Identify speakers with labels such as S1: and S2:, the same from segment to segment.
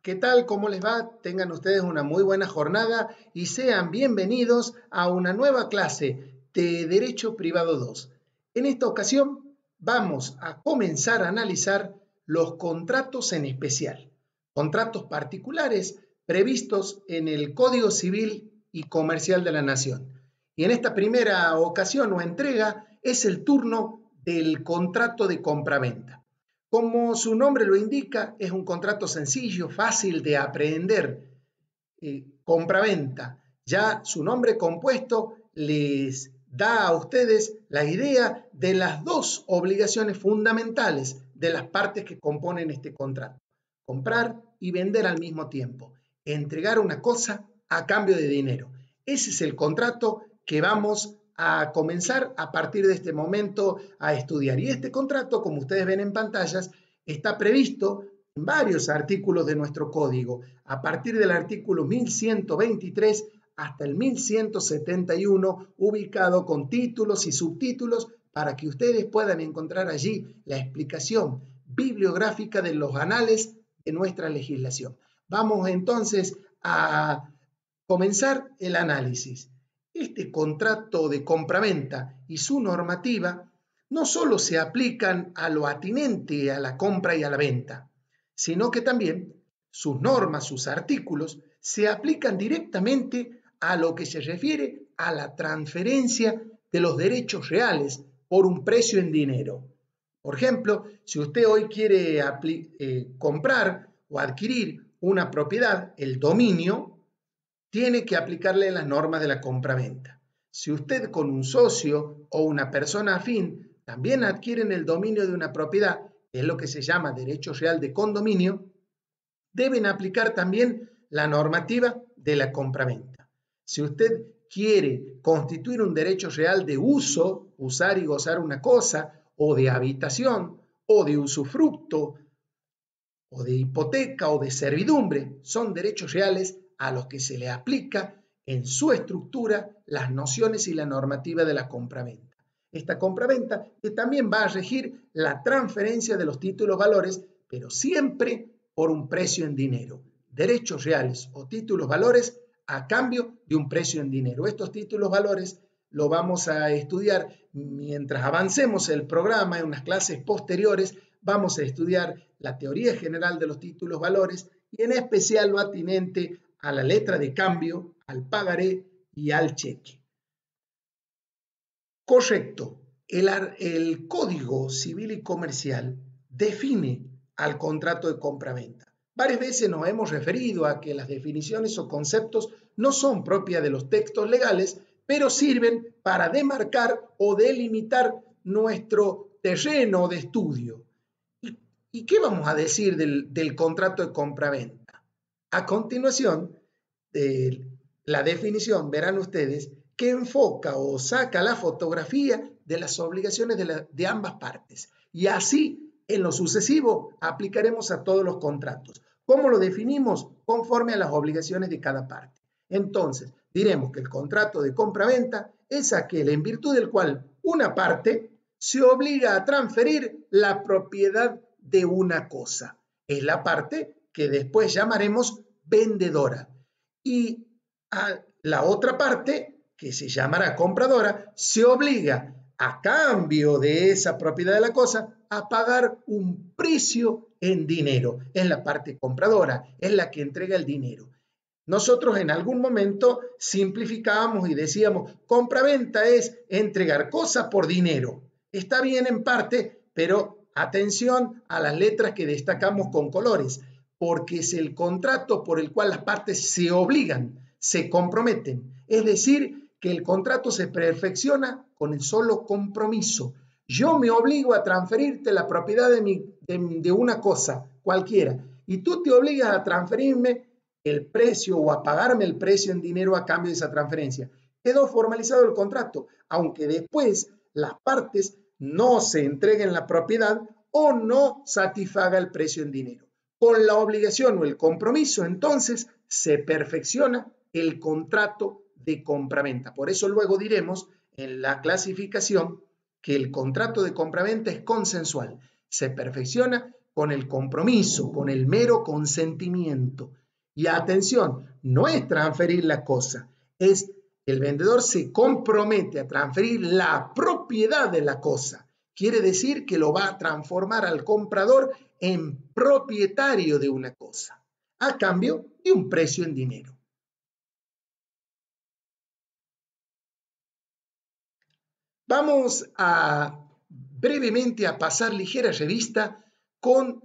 S1: ¿Qué tal? ¿Cómo les va? Tengan ustedes una muy buena jornada y sean bienvenidos a una nueva clase de Derecho Privado 2. En esta ocasión vamos a comenzar a analizar los contratos en especial, contratos particulares previstos en el Código Civil y Comercial de la Nación. Y en esta primera ocasión o entrega es el turno del contrato de compraventa. Como su nombre lo indica, es un contrato sencillo, fácil de aprender, compraventa. Ya su nombre compuesto les da a ustedes la idea de las dos obligaciones fundamentales de las partes que componen este contrato. Comprar y vender al mismo tiempo. Entregar una cosa a cambio de dinero. Ese es el contrato que vamos a comenzar a partir de este momento a estudiar. Y este contrato, como ustedes ven en pantallas, está previsto en varios artículos de nuestro código, a partir del artículo 1123 hasta el 1171, ubicado con títulos y subtítulos para que ustedes puedan encontrar allí la explicación bibliográfica de los anales de nuestra legislación. Vamos entonces a comenzar el análisis. Este contrato de compraventa y su normativa no solo se aplican a lo atinente a la compra y a la venta, sino que también sus normas, sus artículos, se aplican directamente a lo que se refiere a la transferencia de los derechos reales por un precio en dinero. Por ejemplo, si usted hoy quiere comprar o adquirir una propiedad, el dominio, tiene que aplicarle las normas de la compraventa. Si usted con un socio o una persona afín también adquieren el dominio de una propiedad, que es lo que se llama derecho real de condominio, deben aplicar también la normativa de la compraventa. Si usted quiere constituir un derecho real de uso, usar y gozar una cosa, o de habitación, o de usufructo, o de hipoteca o de servidumbre, son derechos reales a los que se le aplica en su estructura las nociones y la normativa de la compraventa. Esta compraventa que también va a regir la transferencia de los títulos valores, pero siempre por un precio en dinero. Derechos reales o títulos valores a cambio de un precio en dinero. Estos títulos valores lo vamos a estudiar mientras avancemos el programa en unas clases posteriores. Vamos a estudiar la teoría general de los títulos valores y en especial lo atinente a la letra de cambio, al pagaré y al cheque. Correcto, el Código Civil y Comercial define al contrato de compraventa. Varias veces nos hemos referido a que las definiciones o conceptos no son propias de los textos legales, pero sirven para demarcar o delimitar nuestro terreno de estudio. ¿Y qué vamos a decir del contrato de compraventa? A continuación, la definición, verán ustedes, que enfoca o saca la fotografía de las obligaciones de ambas partes. Y así, en lo sucesivo, aplicaremos a todos los contratos. ¿Cómo lo definimos? Conforme a las obligaciones de cada parte. Entonces, diremos que el contrato de compraventa es aquel en virtud del cual una parte se obliga a transferir la propiedad de una cosa. Es la parte que después llamaremos vendedora. Y a la otra parte, que se llamará compradora, se obliga a cambio de esa propiedad de la cosa a pagar un precio en dinero. Es la parte compradora, es la que entrega el dinero. Nosotros en algún momento simplificábamos y decíamos, compraventa es entregar cosas por dinero. Está bien en parte, pero atención a las letras que destacamos con colores, porque es el contrato por el cual las partes se obligan, se comprometen. Es decir, que el contrato se perfecciona con el solo compromiso. Yo me obligo a transferirte la propiedad de una cosa cualquiera y tú te obligas a transferirme el precio o a pagarme el precio en dinero a cambio de esa transferencia. Quedó formalizado el contrato, aunque después las partes no se entreguen la propiedad o no satisfaga el precio en dinero. Con la obligación o el compromiso, entonces, se perfecciona el contrato de compraventa. Por eso luego diremos en la clasificación que el contrato de compraventa es consensual. Se perfecciona con el compromiso, con el mero consentimiento. Y atención, no es transferir la cosa, es el vendedor se compromete a transferir la propiedad de la cosa. Quiere decir que lo va a transformar al comprador en propietario de una cosa, a cambio de un precio en dinero. Vamos a brevemente a pasar ligera revista con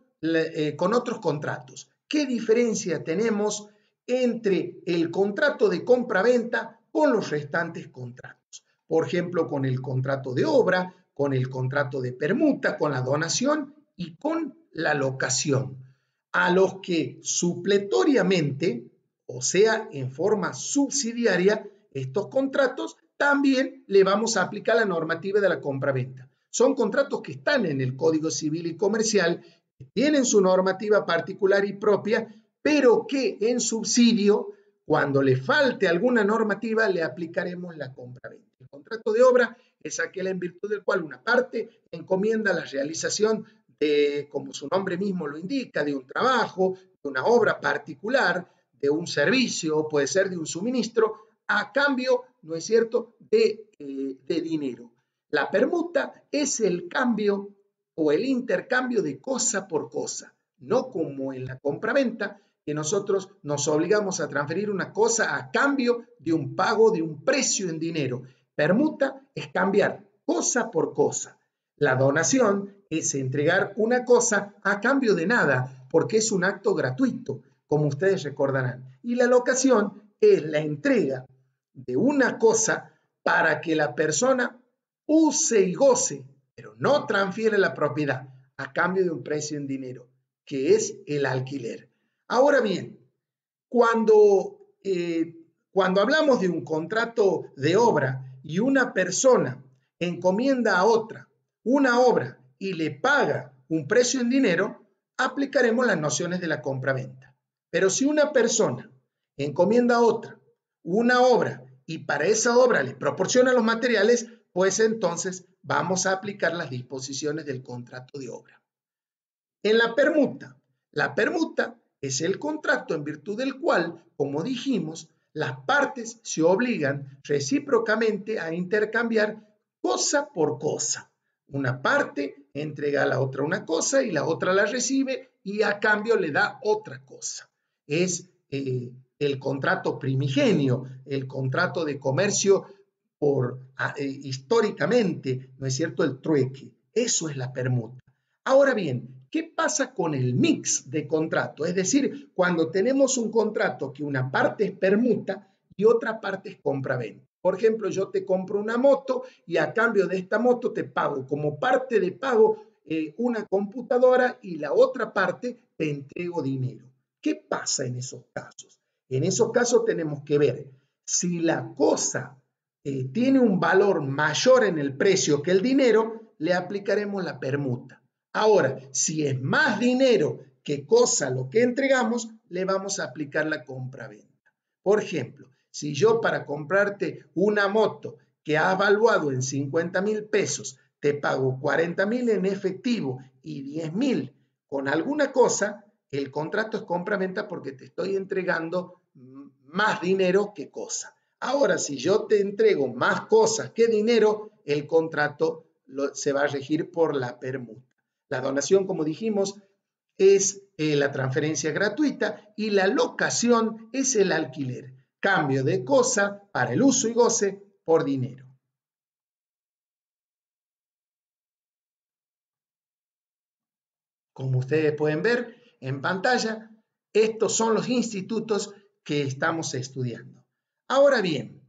S1: otros contratos. ¿Qué diferencia tenemos entre el contrato de compra-venta con los restantes contratos? Por ejemplo, con el contrato de obra, con el contrato de permuta, con la donación y con la locación, a los que supletoriamente, o sea, en forma subsidiaria, estos contratos también le vamos a aplicar la normativa de la compra-venta. Son contratos que están en el Código Civil y Comercial, que tienen su normativa particular y propia, pero que en subsidio, cuando le falte alguna normativa, le aplicaremos la compra-venta. El contrato de obra es aquel en virtud del cual una parte encomienda la realización de, como su nombre mismo lo indica, de un trabajo, de una obra particular, de un servicio, puede ser de un suministro, a cambio, ¿no es cierto?, de dinero. La permuta es el cambio o el intercambio de cosa por cosa, no como en la compraventa, que nosotros nos obligamos a transferir una cosa a cambio de un pago de un precio en dinero. Permuta es cambiar cosa por cosa. La donación es entregar una cosa a cambio de nada, porque es un acto gratuito, como ustedes recordarán. Y la locación es la entrega de una cosa para que la persona use y goce, pero no transfiere la propiedad a cambio de un precio en dinero, que es el alquiler. Ahora bien, cuando hablamos de un contrato de obra y una persona encomienda a otra una obra y le paga un precio en dinero, aplicaremos las nociones de la compra-venta. Pero si una persona encomienda a otra una obra y para esa obra le proporciona los materiales, pues entonces vamos a aplicar las disposiciones del contrato de obra. En la permuta es el contrato en virtud del cual, como dijimos, las partes se obligan recíprocamente a intercambiar cosa por cosa. Una parte entrega a la otra una cosa y la otra la recibe y a cambio le da otra cosa. Es el contrato primigenio, el contrato de comercio históricamente, ¿no es cierto?, el trueque. Eso es la permuta. Ahora bien, ¿qué pasa con el mix de contrato? Es decir, cuando tenemos un contrato que una parte es permuta y otra parte es compra-venta. Por ejemplo, yo te compro una moto y a cambio de esta moto te pago como parte de pago una computadora y la otra parte te entrego dinero. ¿Qué pasa en esos casos? En esos casos tenemos que ver si la cosa tiene un valor mayor en el precio que el dinero, le aplicaremos la permuta. Ahora, si es más dinero que cosa lo que entregamos, le vamos a aplicar la compra-venta. Por ejemplo, si yo para comprarte una moto que has valuado en 50,000 pesos, te pago 40,000 en efectivo y 10,000 con alguna cosa, el contrato es compra-venta porque te estoy entregando más dinero que cosa. Ahora, si yo te entrego más cosas que dinero, el contrato se va a regir por la permuta. La donación, como dijimos, es la transferencia gratuita y la locación es el alquiler. Cambio de cosa para el uso y goce por dinero. Como ustedes pueden ver en pantalla, estos son los institutos que estamos estudiando. Ahora bien,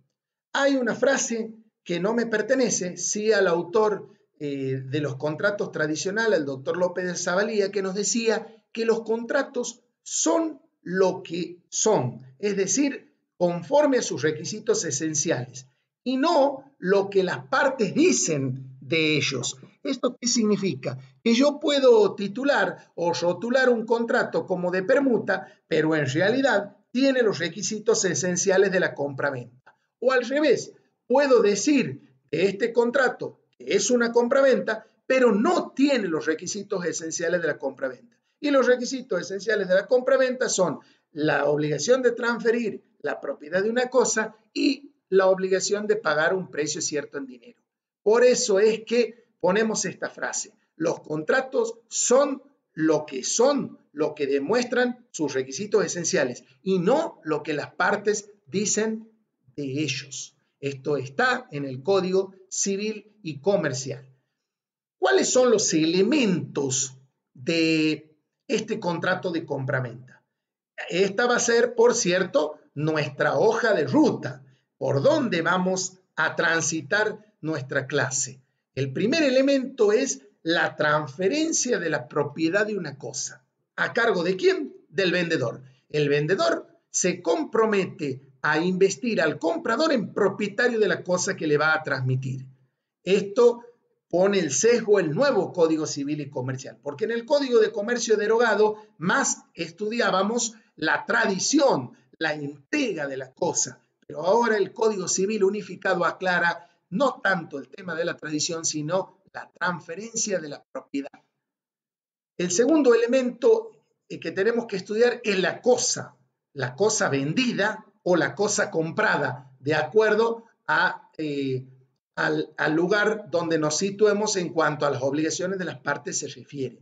S1: hay una frase que no me pertenece, sí al autor de los contratos tradicionales, el doctor López de Zavalía, que nos decía que los contratos son lo que son, es decir, conforme a sus requisitos esenciales, y no lo que las partes dicen de ellos. ¿Esto qué significa? Que yo puedo titular o rotular un contrato como de permuta, pero en realidad tiene los requisitos esenciales de la compra-venta. O al revés, puedo decir que este contrato es una compra-venta, pero no tiene los requisitos esenciales de la compra-venta. Y los requisitos esenciales de la compraventa son la obligación de transferir la propiedad de una cosa y la obligación de pagar un precio cierto en dinero. Por eso es que ponemos esta frase: los contratos son, lo que demuestran sus requisitos esenciales y no lo que las partes dicen de ellos. Esto está en el Código Civil y Comercial. ¿Cuáles son los elementos de este contrato de compraventa? Esta va a ser, por cierto, nuestra hoja de ruta, por donde vamos a transitar nuestra clase. El primer elemento es la transferencia de la propiedad de una cosa. ¿A cargo de quién? Del vendedor. El vendedor se compromete a investir al comprador en propietario de la cosa que le va a transmitir. Esto pone el sesgo el nuevo Código Civil y Comercial, porque en el Código de Comercio derogado más estudiábamos la tradición, la entrega de la cosa, pero ahora el Código Civil unificado aclara no tanto el tema de la tradición, sino la transferencia de la propiedad. El segundo elemento que tenemos que estudiar es la cosa vendida o la cosa comprada, de acuerdo al lugar donde nos situemos en cuanto a las obligaciones de las partes se refiere.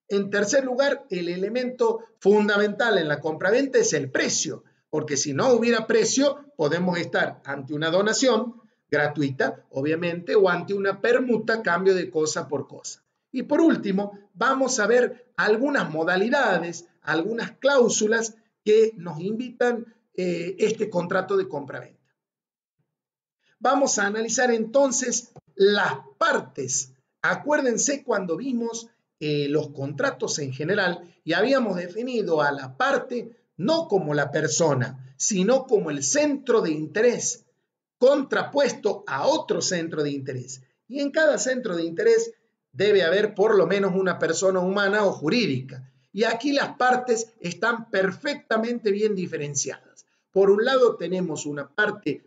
S1: En tercer lugar, el elemento fundamental en la compraventa es el precio, porque si no hubiera precio, podemos estar ante una donación gratuita, obviamente, o ante una permuta, cambio de cosa por cosa. Y por último, vamos a ver algunas modalidades, algunas cláusulas que nos invitan este contrato de compraventa. Vamos a analizar entonces las partes. Acuérdense cuando vimos los contratos en general y habíamos definido a la parte no como la persona, sino como el centro de interés contrapuesto a otro centro de interés. Y en cada centro de interés debe haber por lo menos una persona humana o jurídica. Y aquí las partes están perfectamente bien diferenciadas. Por un lado tenemos una parte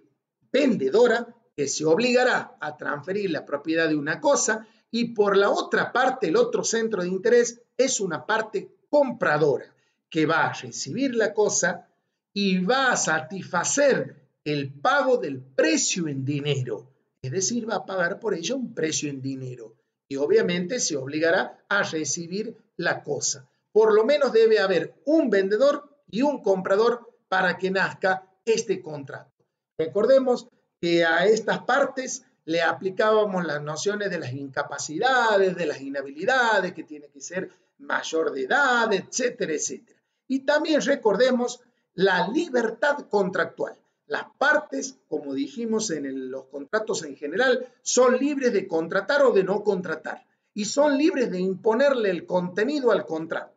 S1: vendedora que se obligará a transferir la propiedad de una cosa y por la otra parte, el otro centro de interés es una parte compradora que va a recibir la cosa y va a satisfacer el pago del precio en dinero, es decir, va a pagar por ello un precio en dinero y obviamente se obligará a recibir la cosa. Por lo menos debe haber un vendedor y un comprador para que nazca este contrato. Recordemos que a estas partes le aplicábamos las nociones de las incapacidades, de las inhabilidades, que tiene que ser mayor de edad, etcétera, etcétera. Y también recordemos la libertad contractual. Las partes, como dijimos en los contratos en general, son libres de contratar o de no contratar y son libres de imponerle el contenido al contrato.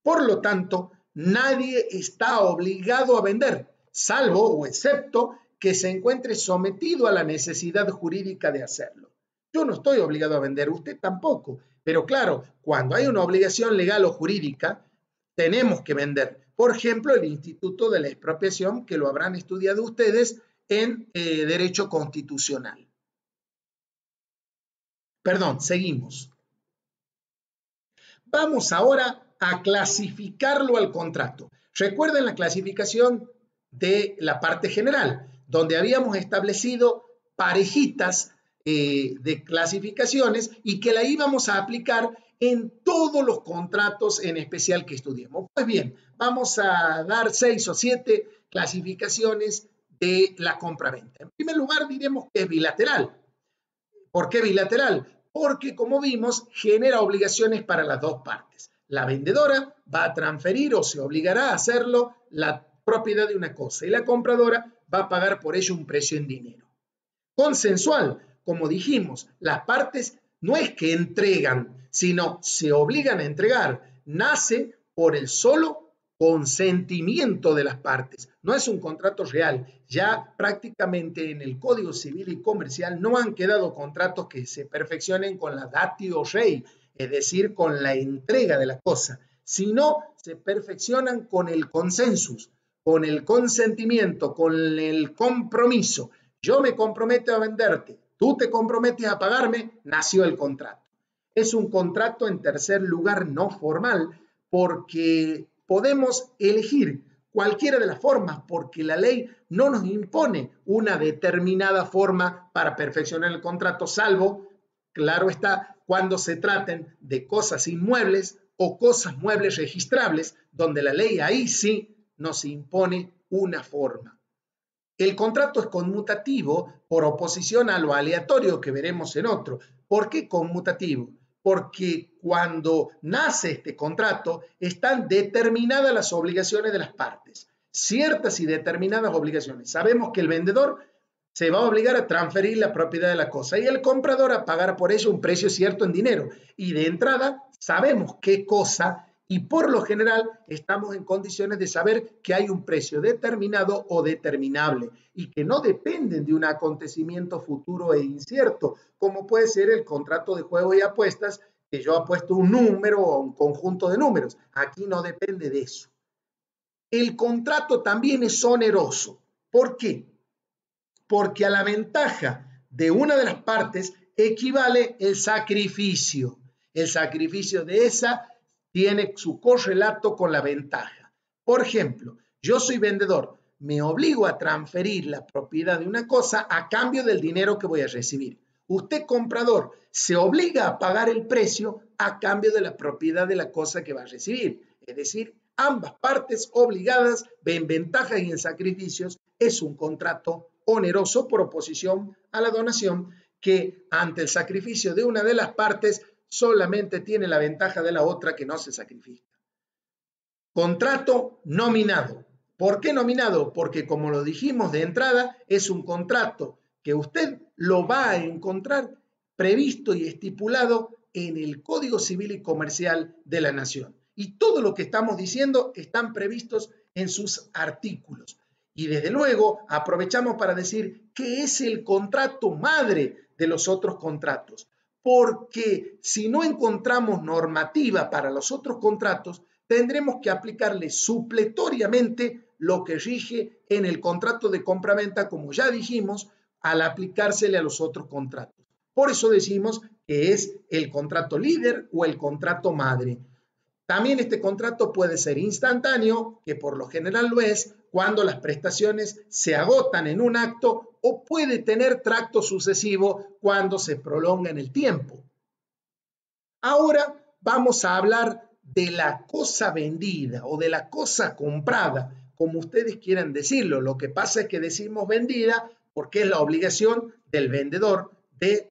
S1: Por lo tanto, nadie está obligado a vender, salvo o excepto que se encuentre sometido a la necesidad jurídica de hacerlo. Yo no estoy obligado a vender, usted tampoco, pero claro, cuando hay una obligación legal o jurídica, tenemos que vender. Por ejemplo, el Instituto de la Expropiación, que lo habrán estudiado ustedes en Derecho Constitucional. Perdón, seguimos. Vamos ahora a clasificarlo al contrato. Recuerden la clasificación de la parte general, donde habíamos establecido parejitas de clasificaciones y que la íbamos a aplicar en todos los contratos en especial que estudiemos. Pues bien, vamos a dar 6 o 7 clasificaciones de la compraventa. En primer lugar, diremos que es bilateral. ¿Por qué bilateral? Porque, como vimos, genera obligaciones para las dos partes. La vendedora va a transferir o se obligará a hacerlo la propiedad de una cosa y la compradora va a pagar por ello un precio en dinero. Consensual, como dijimos, las partes no es que entregan, sino se obligan a entregar. Nace por el solo consentimiento de las partes. No es un contrato real. Ya prácticamente en el Código Civil y Comercial no han quedado contratos que se perfeccionen con la datio rei, es decir, con la entrega de la cosa, sino se perfeccionan con el consensus, con el consentimiento, con el compromiso. Yo me comprometo a venderte, tú te comprometes a pagarme, nació el contrato. Es un contrato, en tercer lugar, no formal, porque podemos elegir cualquiera de las formas, porque la ley no nos impone una determinada forma para perfeccionar el contrato, salvo, claro está, cuando se traten de cosas inmuebles o cosas muebles registrables, donde la ley ahí sí nos impone una forma. El contrato es conmutativo por oposición a lo aleatorio que veremos en otro. ¿Por qué conmutativo? Porque cuando nace este contrato están determinadas las obligaciones de las partes, ciertas y determinadas obligaciones. Sabemos que el vendedor se va a obligar a transferir la propiedad de la cosa y el comprador a pagar por ello un precio cierto en dinero. Y de entrada sabemos qué cosa y por lo general estamos en condiciones de saber que hay un precio determinado o determinable y que no dependen de un acontecimiento futuro e incierto, como puede ser el contrato de juego y apuestas, que yo apuesto un número o un conjunto de números. Aquí no depende de eso. El contrato también es oneroso. ¿Por qué? Porque a la ventaja de una de las partes equivale el sacrificio. El sacrificio de esa tiene su correlato con la ventaja. Por ejemplo, yo soy vendedor, me obligo a transferir la propiedad de una cosa a cambio del dinero que voy a recibir. Usted, comprador, se obliga a pagar el precio a cambio de la propiedad de la cosa que va a recibir. Es decir, ambas partes obligadas ven ventajas y en sacrificios. Es un contrato oneroso por oposición a la donación que ante el sacrificio de una de las partes solamente tiene la ventaja de la otra que no se sacrifica. Contrato nominado. ¿Por qué nominado? Porque como lo dijimos de entrada, es un contrato que usted lo va a encontrar previsto y estipulado en el Código Civil y Comercial de la Nación. Y todo lo que estamos diciendo están previstos en sus artículos. Y desde luego aprovechamos para decir qué es el contrato madre de los otros contratos. Porque si no encontramos normativa para los otros contratos, tendremos que aplicarle supletoriamente lo que rige en el contrato de compraventa, como ya dijimos, al aplicársele a los otros contratos. Por eso decimos que es el contrato líder o el contrato madre. También este contrato puede ser instantáneo, que por lo general lo es, cuando las prestaciones se agotan en un acto, o puede tener tracto sucesivo cuando se prolonga en el tiempo. Ahora vamos a hablar de la cosa vendida o de la cosa comprada, como ustedes quieran decirlo. Lo que pasa es que decimos vendida porque es la obligación del vendedor de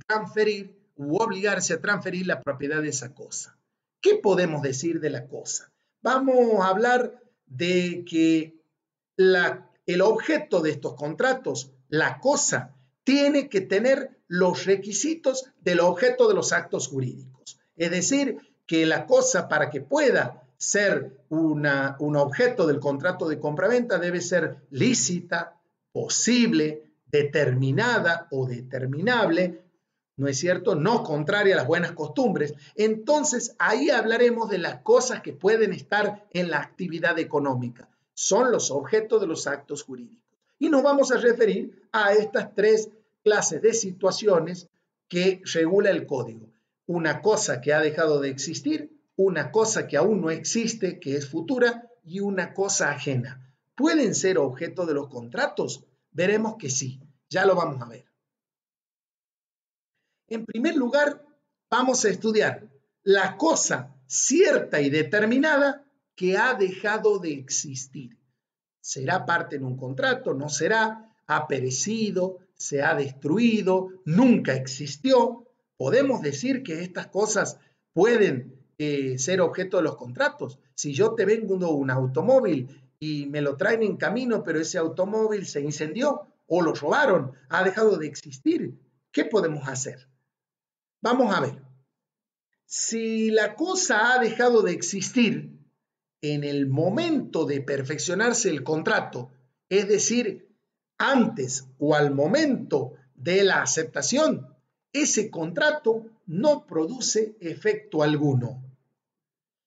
S1: transferir u obligarse a transferir la propiedad de esa cosa. ¿Qué podemos decir de la cosa? Vamos a hablar de que el objeto de estos contratos, la cosa, tiene que tener los requisitos del objeto de los actos jurídicos. Es decir, que la cosa, para que pueda ser un objeto del contrato de compraventa, debe ser lícita, posible, determinada o determinable, ¿no es cierto? No contraria a las buenas costumbres. Entonces, ahí hablaremos de las cosas que pueden estar en la actividad económica. Son los objetos de los actos jurídicos. Y nos vamos a referir a estas tres clases de situaciones que regula el código. Una cosa que ha dejado de existir, una cosa que aún no existe, que es futura, y una cosa ajena. ¿Pueden ser objeto de los contratos? Veremos que sí. Ya lo vamos a ver. En primer lugar, vamos a estudiar la cosa cierta y determinada que ha dejado de existir. ¿Será parte en un contrato? ¿No será? ¿Ha perecido? ¿Se ha destruido? ¿Nunca existió? ¿Podemos decir que estas cosas pueden ser objeto de los contratos? Si yo te vendo un automóvil y me lo traen en camino, pero ese automóvil se incendió o lo robaron, ha dejado de existir, ¿qué podemos hacer? Vamos a ver. Si la cosa ha dejado de existir en el momento de perfeccionarse el contrato, es decir, antes o al momento de la aceptación, ese contrato no produce efecto alguno.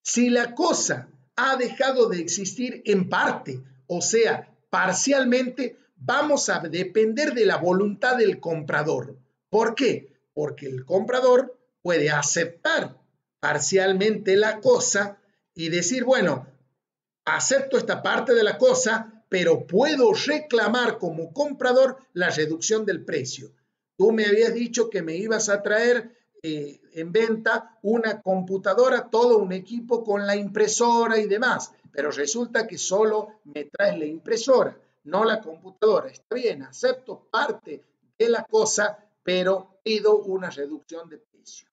S1: Si la cosa ha dejado de existir en parte, o sea, parcialmente, vamos a depender de la voluntad del comprador. ¿Por qué? porque el comprador puede aceptar parcialmente la cosa y decir, bueno, acepto esta parte de la cosa, pero puedo reclamar como comprador la reducción del precio. Tú me habías dicho que me ibas a traer en venta una computadora, todo un equipo con la impresora y demás, pero resulta que solo me traes la impresora, no la computadora. Está bien, acepto parte de la cosa, pero pido una reducción de precio.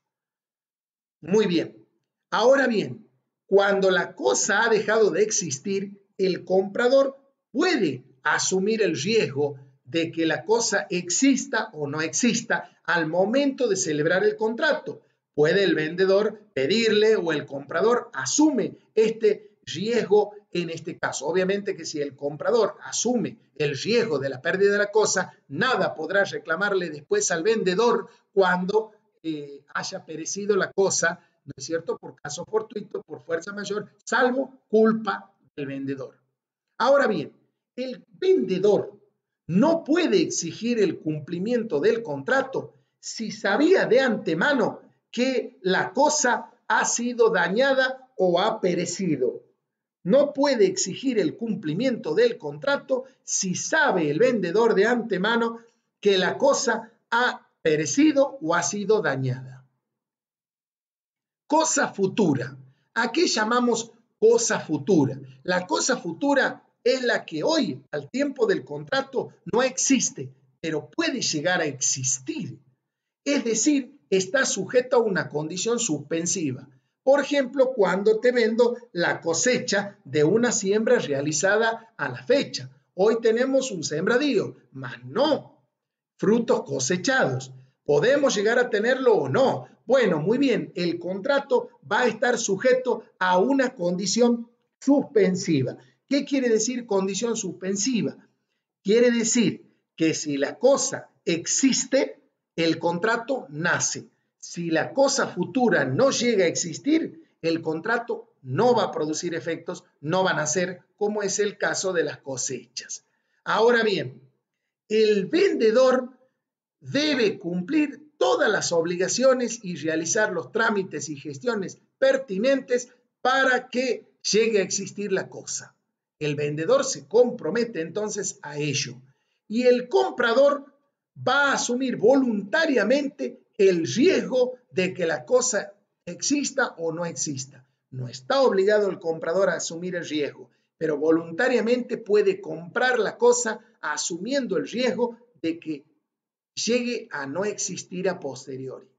S1: Muy bien. Ahora bien, cuando la cosa ha dejado de existir, el comprador puede asumir el riesgo de que la cosa exista o no exista al momento de celebrar el contrato. Puede el vendedor pedirle o el comprador asume este riesgo en este caso. Obviamente que si el comprador asume el riesgo de la pérdida de la cosa, nada podrá reclamarle después al vendedor cuando haya perecido la cosa, ¿no es cierto?, por caso fortuito, por fuerza mayor, salvo culpa del vendedor. Ahora bien, el vendedor no puede exigir el cumplimiento del contrato si sabía de antemano que la cosa ha sido dañada o ha perecido. No puede exigir el cumplimiento del contrato si sabe el vendedor de antemano que la cosa ha perecido o ha sido dañada. Cosa futura. ¿A qué llamamos cosa futura? La cosa futura es la que hoy, al tiempo del contrato, no existe, pero puede llegar a existir. Es decir, está sujeta a una condición suspensiva. Por ejemplo, cuando te vendo la cosecha de una siembra realizada a la fecha. Hoy tenemos un sembradío, mas no frutos cosechados. ¿Podemos llegar a tenerlo o no? Bueno, muy bien, el contrato va a estar sujeto a una condición suspensiva. ¿Qué quiere decir condición suspensiva? Quiere decir que si la cosa existe, el contrato nace. Si la cosa futura no llega a existir, el contrato no va a producir efectos, no va a nacer, como es el caso de las cosechas. Ahora bien, el vendedor debe cumplir todas las obligaciones y realizar los trámites y gestiones pertinentes para que llegue a existir la cosa. El vendedor se compromete entonces a ello y el comprador va a asumir voluntariamente el riesgo de que la cosa exista o no exista. No está obligado el comprador a asumir el riesgo, pero voluntariamente puede comprar la cosa asumiendo el riesgo de que llegue a no existir a posteriori.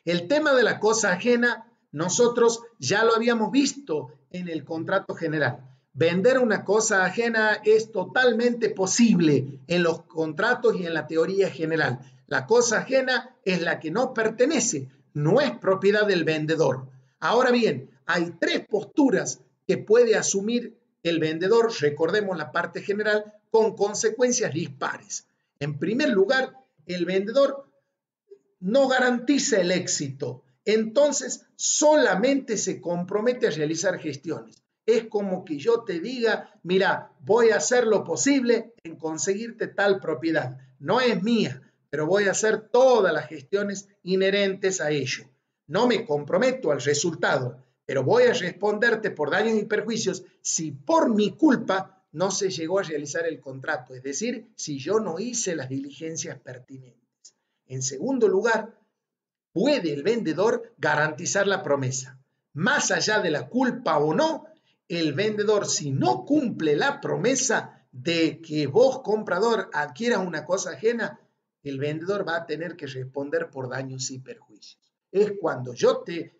S1: El tema de la cosa ajena, nosotros ya lo habíamos visto en el contrato general. Vender una cosa ajena es totalmente posible en los contratos y en la teoría general. La cosa ajena es la que no pertenece, no es propiedad del vendedor. Ahora bien, hay tres posturas que puede asumir el vendedor, recordemos la parte general, con consecuencias dispares. En primer lugar, el vendedor no garantiza el éxito, entonces solamente se compromete a realizar gestiones. Es como que yo te diga, mira, voy a hacer lo posible en conseguirte tal propiedad. No es mía, pero voy a hacer todas las gestiones inherentes a ello. No me comprometo al resultado, pero voy a responderte por daños y perjuicios si por mi culpa no se llegó a realizar el contrato, es decir, si yo no hice las diligencias pertinentes. En segundo lugar, puede el vendedor garantizar la promesa. Más allá de la culpa o no, el vendedor, si no cumple la promesa de que vos, comprador, adquieras una cosa ajena, el vendedor va a tener que responder por daños y perjuicios. Es cuando yo te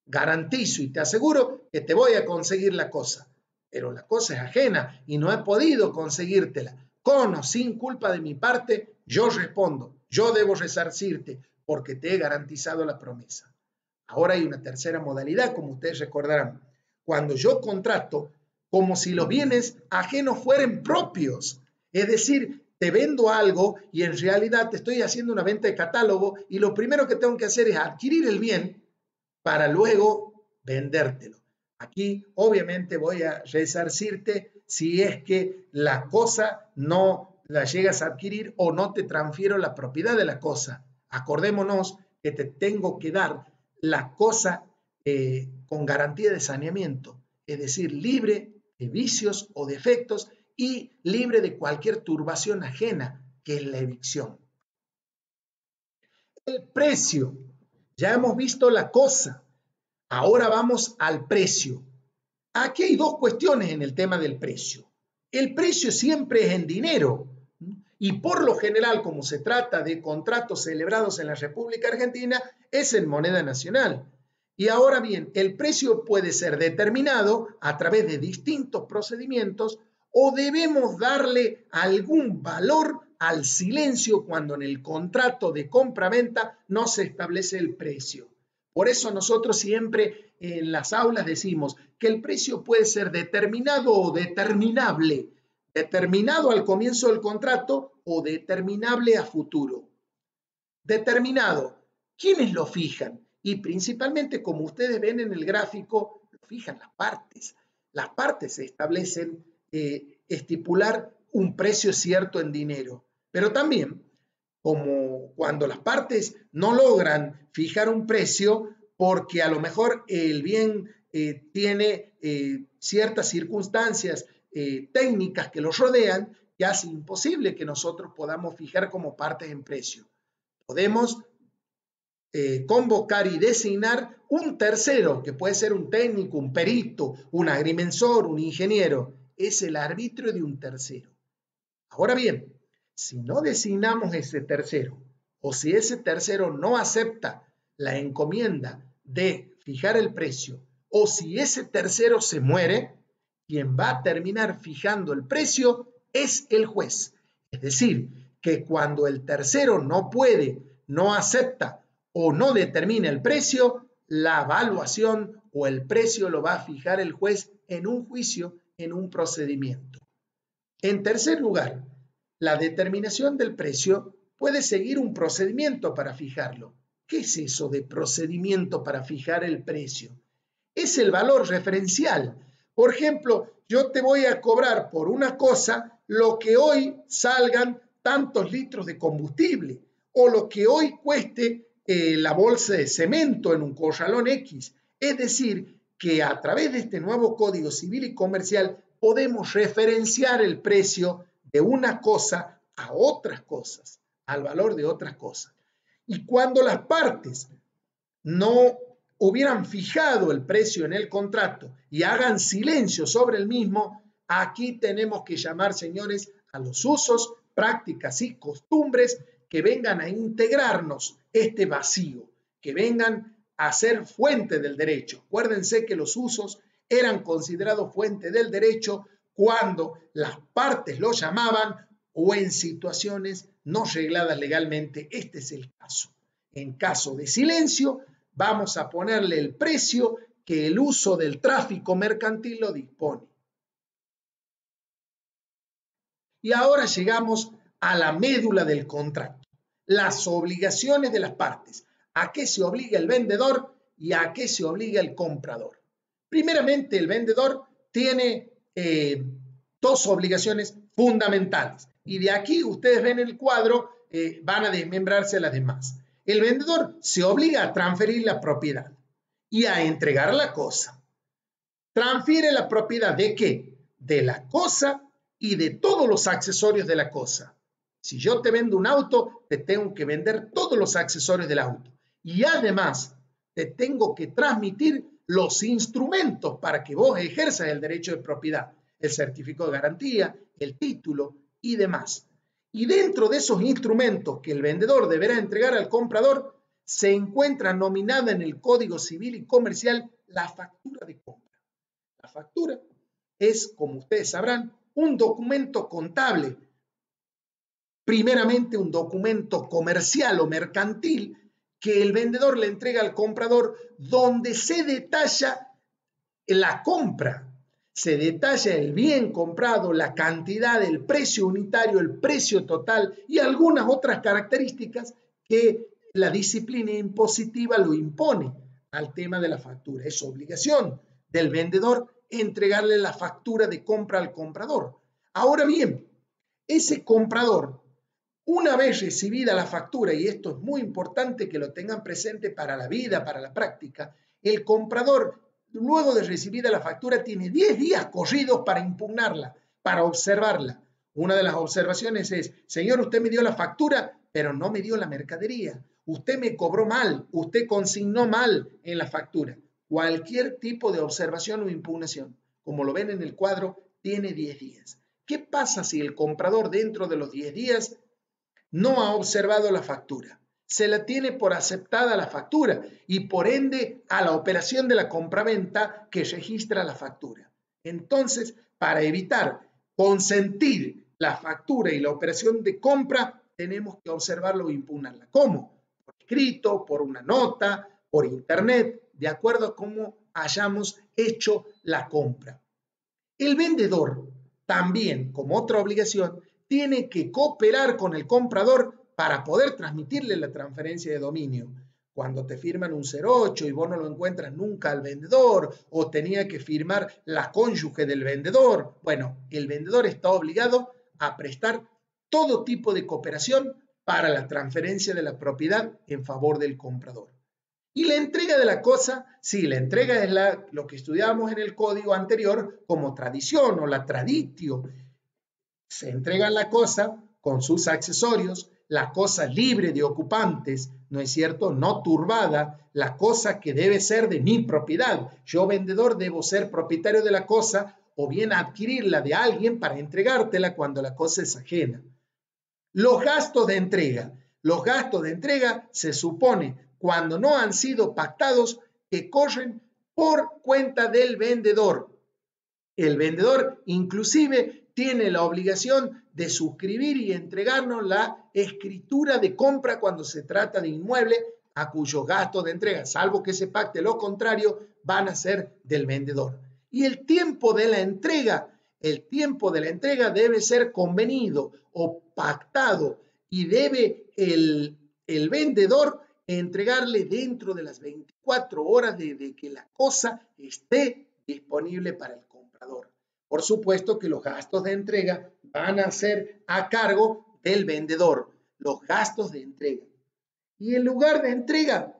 S1: garantizo y te aseguro que te voy a conseguir la cosa, pero la cosa es ajena y no he podido conseguírtela. Con o sin culpa de mi parte, yo respondo, yo debo resarcirte porque te he garantizado la promesa. Ahora hay una tercera modalidad, como ustedes recordarán, cuando yo contrato como si los bienes ajenos fueran propios, es decir, te vendo algo y en realidad te estoy haciendo una venta de catálogo y lo primero que tengo que hacer es adquirir el bien para luego vendértelo. Aquí obviamente voy a resarcirte si es que la cosa no la llegas a adquirir o no te transfiero la propiedad de la cosa. Acordémonos que te tengo que dar la cosa con garantía de saneamiento, es decir, libre de vicios o defectos y libre de cualquier turbación ajena, que es la evicción. El precio. Ya hemos visto la cosa. Ahora vamos al precio. Aquí hay dos cuestiones en el tema del precio. El precio siempre es en dinero y por lo general, como se trata de contratos celebrados en la República Argentina, es en moneda nacional. Y ahora bien, el precio puede ser determinado a través de distintos procedimientos o debemos darle algún valor al silencio cuando en el contrato de compra-venta no se establece el precio. Por eso nosotros siempre en las aulas decimos que el precio puede ser determinado o determinable, determinado al comienzo del contrato o determinable a futuro. Determinado, ¿quiénes lo fijan? Y principalmente, como ustedes ven en el gráfico, lo fijan las partes. Las partes establecen estipular un precio cierto en dinero, pero también como cuando las partes no logran fijar un precio porque a lo mejor el bien tiene ciertas circunstancias técnicas que lo rodean, que hace imposible que nosotros podamos fijar como partes en precio. Podemos convocar y designar un tercero, que puede ser un técnico, un perito, un agrimensor, un ingeniero. Es el arbitrio de un tercero. Ahora bien, si no designamos ese tercero o si ese tercero no acepta la encomienda de fijar el precio o si ese tercero se muere, quien va a terminar fijando el precio es el juez. Es decir, que cuando el tercero no puede, no acepta o no determina el precio, la evaluación o el precio lo va a fijar el juez en un juicio, en un procedimiento. En tercer lugar, la determinación del precio puede seguir un procedimiento para fijarlo. ¿Qué es eso de procedimiento para fijar el precio? Es el valor referencial. Por ejemplo, yo te voy a cobrar por una cosa lo que hoy salgan tantos litros de combustible o lo que hoy cueste la bolsa de cemento en un corralón X. Es decir, que a través de este nuevo Código Civil y Comercial podemos referenciar el precio de una cosa a otras cosas, al valor de otras cosas. Y cuando las partes no hubieran fijado el precio en el contrato y hagan silencio sobre el mismo, aquí tenemos que llamar, señores, a los usos, prácticas y costumbres que vengan a integrarnos este vacío, que vengan a ser fuente del derecho. Acuérdense que los usos eran considerados fuente del derecho cuando las partes lo llamaban o en situaciones no regladas legalmente. Este es el caso. En caso de silencio, vamos a ponerle el precio que el uso del tráfico mercantil lo dispone. Y ahora llegamos a la médula del contrato, las obligaciones de las partes. ¿A qué se obliga el vendedor y a qué se obliga el comprador? Primeramente, el vendedor tiene dos obligaciones fundamentales. Y de aquí, ustedes ven el cuadro, van a desmembrarse las demás. El vendedor se obliga a transferir la propiedad y a entregar la cosa. Transfiere la propiedad ¿de qué? De la cosa y de todos los accesorios de la cosa. Si yo te vendo un auto, te tengo que vender todos los accesorios del auto. Y además, te tengo que transmitir los instrumentos para que vos ejerzas el derecho de propiedad, el certificado de garantía, el título y demás. Y dentro de esos instrumentos que el vendedor deberá entregar al comprador, se encuentra nominada en el Código Civil y Comercial la factura de compra. La factura es, como ustedes sabrán, un documento contable, primeramente un documento comercial o mercantil que el vendedor le entrega al comprador donde se detalla la compra, se detalla el bien comprado, la cantidad, el precio unitario, el precio total y algunas otras características que la disciplina impositiva lo impone al tema de la factura. Es obligación del vendedor entregarle la factura de compra al comprador. Ahora bien, ese comprador, una vez recibida la factura, y esto es muy importante que lo tengan presente para la vida, para la práctica, el comprador, luego de recibida la factura, tiene 10 días corridos para impugnarla, para observarla. Una de las observaciones es, señor, usted me dio la factura, pero no me dio la mercadería. Usted me cobró mal, usted consignó mal en la factura. Cualquier tipo de observación o impugnación, como lo ven en el cuadro, tiene 10 días. ¿Qué pasa si el comprador dentro de los 10 días no ha observado la factura? Se la tiene por aceptada la factura y por ende a la operación de la compraventa que registra la factura. Entonces, para evitar consentir la factura y la operación de compra, tenemos que observarla o impugnarla. ¿Cómo? Por escrito, por una nota, por internet, de acuerdo a cómo hayamos hecho la compra. El vendedor también, como otra obligación, tiene que cooperar con el comprador para poder transmitirle la transferencia de dominio. Cuando te firman un 08 y vos no lo encuentras nunca al vendedor, o tenía que firmar la cónyuge del vendedor, bueno, el vendedor está obligado a prestar todo tipo de cooperación para la transferencia de la propiedad en favor del comprador. Y la entrega de la cosa, sí, la entrega es lo que estudiábamos en el código anterior como tradición o la traditio. Se entrega la cosa con sus accesorios, la cosa libre de ocupantes, ¿no es cierto? No turbada, la cosa que debe ser de mi propiedad. Yo, vendedor, debo ser propietario de la cosa o bien adquirirla de alguien para entregártela cuando la cosa es ajena. Los gastos de entrega. Los gastos de entrega se supone cuando no han sido pactados que corren por cuenta del vendedor. El vendedor inclusive tiene la obligación de suscribir y entregarnos la escritura de compra cuando se trata de inmueble a cuyos gastos de entrega, salvo que se pacte lo contrario, van a ser del vendedor. Y el tiempo de la entrega debe ser convenido o pactado y debe el vendedor entregarle dentro de las 24 horas de que la cosa esté disponible para el comprador. Por supuesto que los gastos de entrega van a ser a cargo del vendedor, los gastos de entrega. Y el lugar de entrega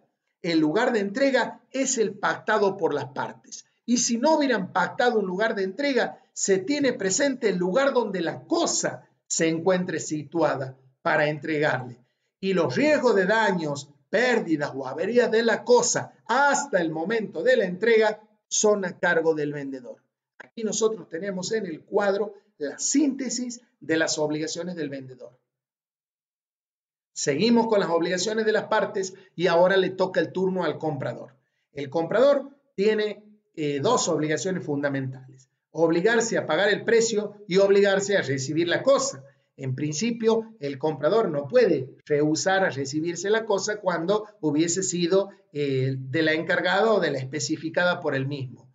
S1: es el pactado por las partes. Y si no hubieran pactado un lugar de entrega, se tiene presente el lugar donde la cosa se encuentre situada para entregarle. Y los riesgos de daños, pérdidas o averías de la cosa hasta el momento de la entrega son a cargo del vendedor. Aquí nosotros tenemos en el cuadro la síntesis de las obligaciones del vendedor. Seguimos con las obligaciones de las partes y ahora le toca el turno al comprador. El comprador tiene dos obligaciones fundamentales: obligarse a pagar el precio y obligarse a recibir la cosa. En principio, el comprador no puede rehusar a recibirse la cosa cuando hubiese sido de la encargada o de la especificada por él mismo.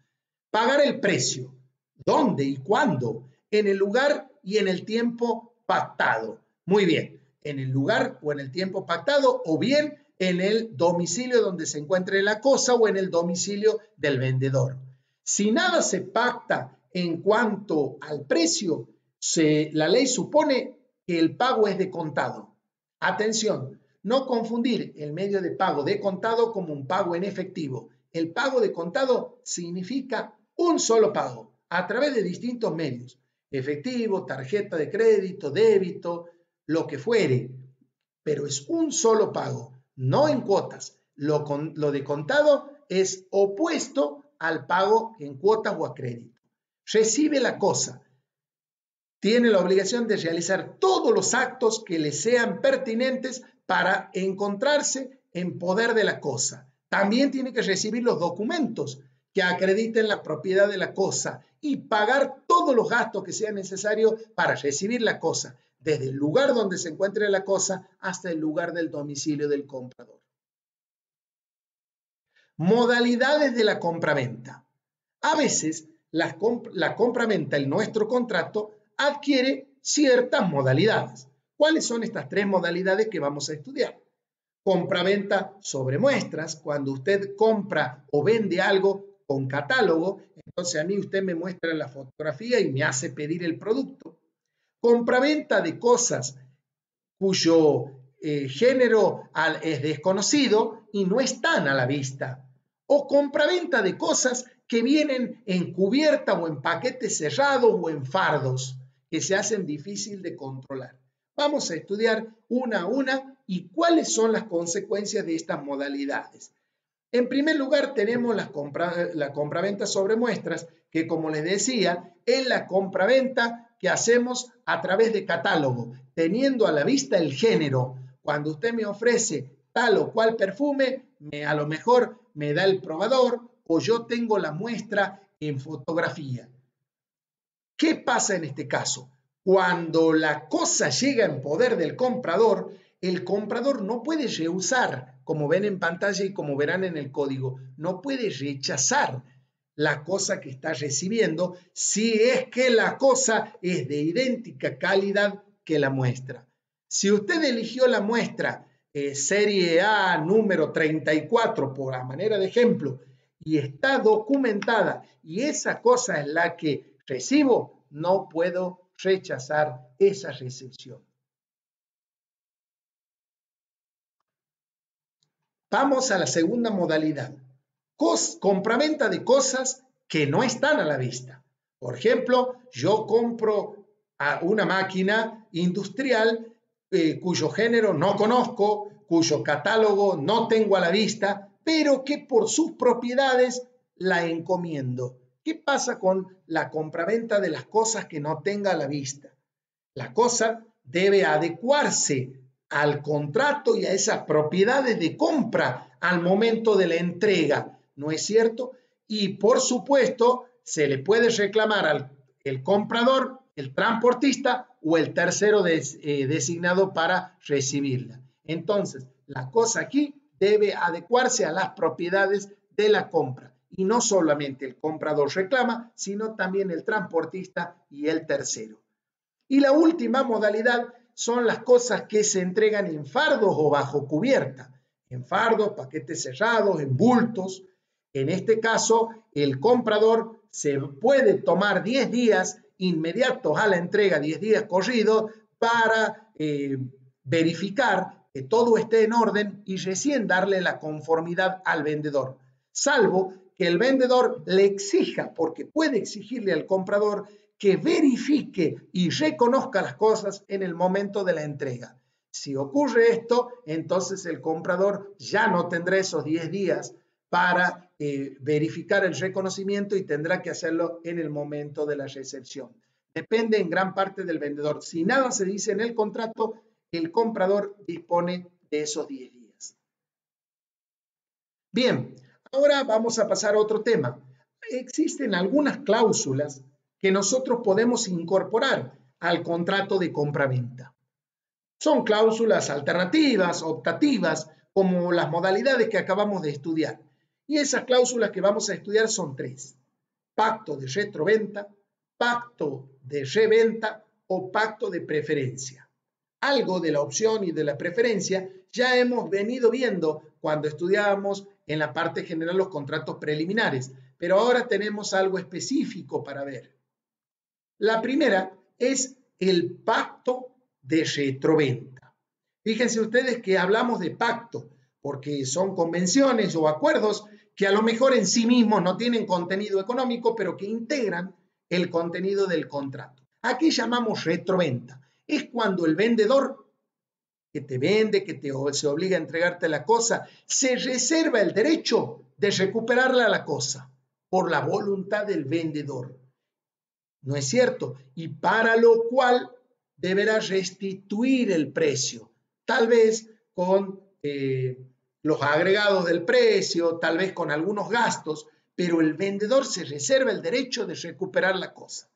S1: Pagar el precio. ¿Dónde y cuándo? En el lugar y en el tiempo pactado. Muy bien, en el lugar o en el tiempo pactado, o bien en el domicilio donde se encuentre la cosa o en el domicilio del vendedor. Si nada se pacta en cuanto al precio, la ley supone que el pago es de contado. Atención, no confundir el medio de pago de contado como un pago en efectivo. El pago de contado significa un solo pago a través de distintos medios: efectivo, tarjeta de crédito, débito, lo que fuere, pero es un solo pago, no en cuotas. Lo de contado es opuesto al pago en cuotas o a crédito. Recibe la cosa, tiene la obligación de realizar todos los actos que le sean pertinentes para encontrarse en poder de la cosa. También tiene que recibir los documentos que acrediten la propiedad de la cosa y pagar todos los gastos que sean necesarios para recibir la cosa, desde el lugar donde se encuentre la cosa hasta el lugar del domicilio del comprador. Modalidades de la compraventa. A veces la compraventa en nuestro contrato adquiere ciertas modalidades. ¿Cuáles son estas tres modalidades que vamos a estudiar? Compraventa sobre muestras, cuando usted compra o vende algo con catálogo, entonces a mí usted me muestra la fotografía y me hace pedir el producto. compraventa de cosas cuyo género es desconocido y no están a la vista, o compraventa de cosas que vienen en cubierta o en paquetes cerrados o en fardos que se hacen difícil de controlar. Vamos a estudiar una a una y cuáles son las consecuencias de estas modalidades. En primer lugar, tenemos la compraventa sobre muestras, que como les decía, es la compraventa que hacemos a través de catálogo, teniendo a la vista el género. Cuando usted me ofrece tal o cual perfume, a lo mejor me da el probador o yo tengo la muestra en fotografía. ¿Qué pasa en este caso? Cuando la cosa llega en poder del comprador, el comprador no puede rehusar, como ven en pantalla y como verán en el código, no puede rechazar la cosa que está recibiendo si es que la cosa es de idéntica calidad que la muestra. Si usted eligió la muestra serie A número 34 por la manera de ejemplo y está documentada y esa cosa es la que recibo, no puedo rechazar esa recepción. Vamos a la segunda modalidad. Compraventa de cosas que no están a la vista. Por ejemplo, yo compro una máquina industrial cuyo género no conozco, cuyo catálogo no tengo a la vista, pero que por sus propiedades la encomiendo. ¿Qué pasa con la compraventa de las cosas que no tenga a la vista? La cosa debe adecuarse al contrato y a esas propiedades de compra al momento de la entrega, ¿no es cierto? Y por supuesto, se le puede reclamar al comprador, el transportista o el tercero designado para recibirla. Entonces, la cosa aquí debe adecuarse a las propiedades de la compra. Y no solamente el comprador reclama, sino también el transportista y el tercero. Y la última modalidad son las cosas que se entregan en fardos o bajo cubierta, en fardos, paquetes cerrados, en bultos. En este caso, el comprador se puede tomar 10 días inmediatos a la entrega, 10 días corridos, para verificar que todo esté en orden y recién darle la conformidad al vendedor, salvo que el vendedor le exija, porque puede exigirle al comprador que verifique y reconozca las cosas en el momento de la entrega. Si ocurre esto, entonces el comprador ya no tendrá esos 10 días para verificar el reconocimiento y tendrá que hacerlo en el momento de la recepción. Depende en gran parte del vendedor. Si nada se dice en el contrato, el comprador dispone de esos 10 días. Bien, ahora vamos a pasar a otro tema. Existen algunas cláusulas que nosotros podemos incorporar al contrato de compra-venta. Son cláusulas alternativas, optativas, como las modalidades que acabamos de estudiar. Y esas cláusulas que vamos a estudiar son 3. Pacto de retroventa, pacto de reventa o pacto de preferencia. Algo de la opción y de la preferencia ya hemos venido viendo cuando estudiábamos en la parte general los contratos preliminares, pero ahora tenemos algo específico para ver. La primera es el pacto de retroventa. Fíjense ustedes que hablamos de pacto porque son convenciones o acuerdos que a lo mejor en sí mismos no tienen contenido económico, pero que integran el contenido del contrato. Aquí llamamos retroventa. Es cuando el vendedor que te vende, se obliga a entregarte la cosa, se reserva el derecho de recuperarla la cosa por la voluntad del vendedor. ¿No es cierto? Y para lo cual deberá restituir el precio, tal vez con los agregados del precio, tal vez con algunos gastos, pero el vendedor se reserva el derecho de recuperar la cosa.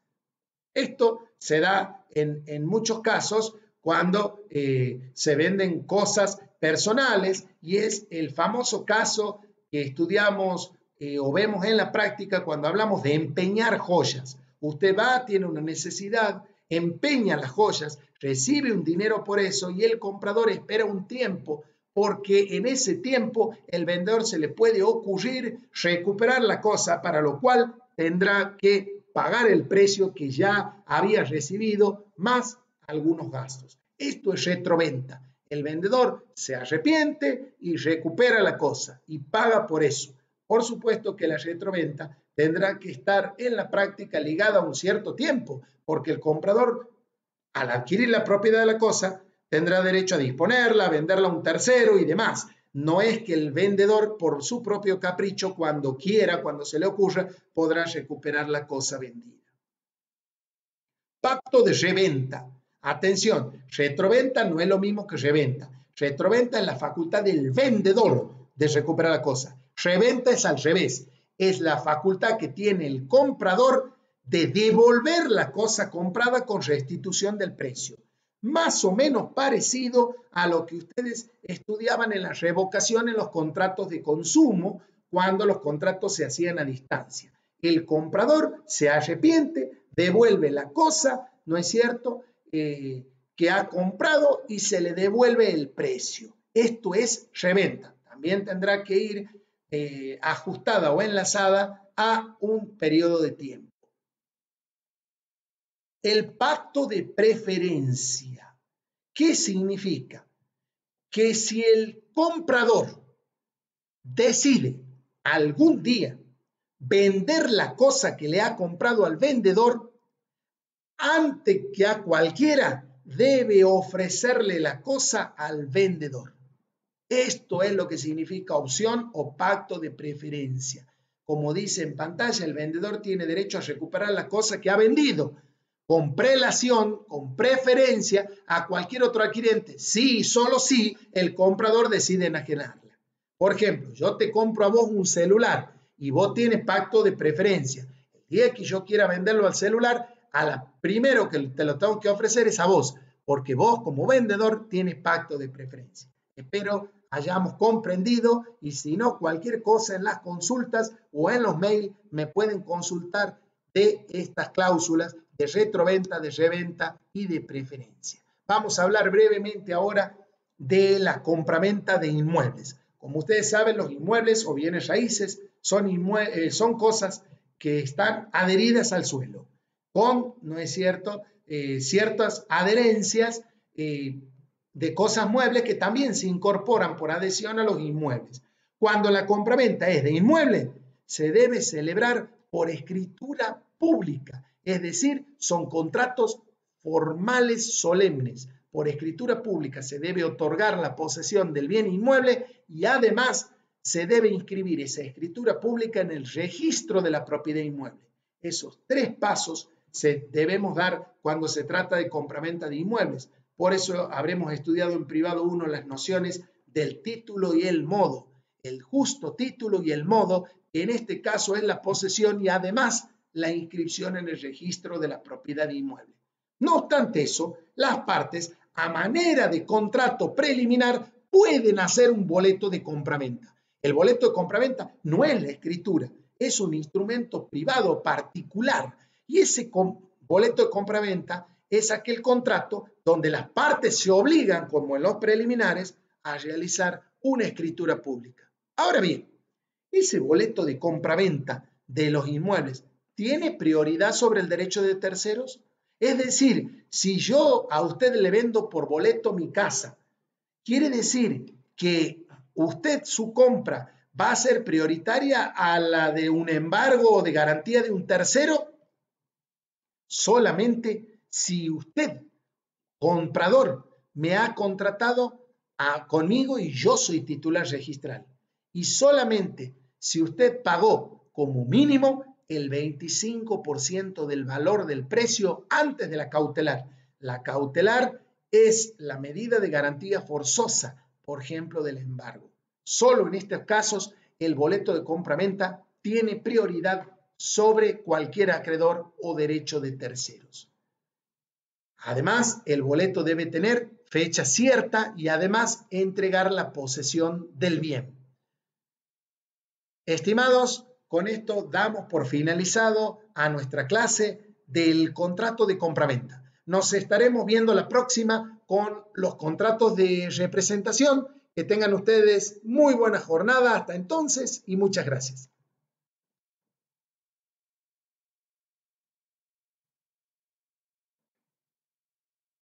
S1: Esto se da en muchos casos cuando se venden cosas personales y es el famoso caso que estudiamos o vemos en la práctica cuando hablamos de empeñar joyas. Usted va, tiene una necesidad, empeña las joyas, recibe un dinero por eso y el comprador espera un tiempo porque en ese tiempo el vendedor se le puede ocurrir recuperar la cosa, para lo cual tendrá que pagar el precio que ya había recibido más algunos gastos. Esto es retroventa. El vendedor se arrepiente y recupera la cosa y paga por eso. Por supuesto que la retroventa tendrá que estar en la práctica ligada a un cierto tiempo, porque el comprador, al adquirir la propiedad de la cosa, tendrá derecho a disponerla, a venderla a un tercero y demás. No es que el vendedor, por su propio capricho, cuando quiera, cuando se le ocurra, podrá recuperar la cosa vendida. Pacto de reventa. Atención, retroventa no es lo mismo que reventa. Retroventa es la facultad del vendedor de recuperar la cosa. Reventa es al revés. Es la facultad que tiene el comprador de devolver la cosa comprada con restitución del precio. Más o menos parecido a lo que ustedes estudiaban en la revocación en los contratos de consumo, cuando los contratos se hacían a distancia. El comprador se arrepiente, devuelve la cosa, ¿no es cierto?, que ha comprado y se le devuelve el precio. Esto es reventa. También tendrá que ir ajustada o enlazada a un periodo de tiempo. El pacto de preferencia. ¿Qué significa? Que si el comprador decide algún día vender la cosa que le ha comprado al vendedor, antes que a cualquiera debe ofrecerle la cosa al vendedor. Esto es lo que significa opción o pacto de preferencia. Como dice en pantalla, el vendedor tiene derecho a recuperar la cosa que ha vendido con prelación, con preferencia a cualquier otro adquirente, sí y solo si el comprador decide enajenarla. Por ejemplo, yo te compro a vos un celular y vos tienes pacto de preferencia. El día que yo quiera venderlo al celular, primero que te lo tengo que ofrecer es a vos, porque vos como vendedor tienes pacto de preferencia. Espero hayamos comprendido y si no, cualquier cosa en las consultas o en los mails me pueden consultar de estas cláusulas de retroventa, de reventa y de preferencia. Vamos a hablar brevemente ahora de la compraventa de inmuebles. Como ustedes saben, los inmuebles o bienes raíces son cosas que están adheridas al suelo, con, ¿no es cierto?, ciertas adherencias de cosas muebles que también se incorporan por adhesión a los inmuebles. Cuando la compraventa es de inmueble, se debe celebrar por escritura pública, es decir, son contratos formales solemnes. Por escritura pública se debe otorgar la posesión del bien inmueble y además se debe inscribir esa escritura pública en el registro de la propiedad inmueble. Esos 3 pasos debemos dar cuando se trata de compraventa de inmuebles. Por eso habremos estudiado en privado 1 las nociones del título y el modo. El justo título y el modo, en este caso es la posesión y además la inscripción en el registro de la propiedad inmueble. No obstante eso, las partes, a manera de contrato preliminar, pueden hacer un boleto de compraventa. El boleto de compraventa no es la escritura, es un instrumento privado particular y ese boleto de compraventa es aquel contrato donde las partes se obligan, como en los preliminares, a realizar una escritura pública. Ahora bien, ese boleto de compraventa de los inmuebles tiene prioridad sobre el derecho de terceros. Es decir, si yo a usted le vendo por boleto mi casa, quiere decir que usted su compra va a ser prioritaria a la de un embargo o de garantía de un tercero, solamente si usted, comprador, me ha contratado conmigo y yo soy titular registral. Y solamente si usted pagó como mínimo el 25% del valor del precio antes de la cautelar. La cautelar es la medida de garantía forzosa, por ejemplo, del embargo. Solo en estos casos el boleto de compraventa tiene prioridad sobre cualquier acreedor o derecho de terceros. Además, el boleto debe tener fecha cierta y además entregar la posesión del bien. Estimados, con esto damos por finalizado a nuestra clase del contrato de compraventa. Nos estaremos viendo la próxima con los contratos de representación. Que tengan ustedes muy buena jornada hasta entonces y muchas gracias.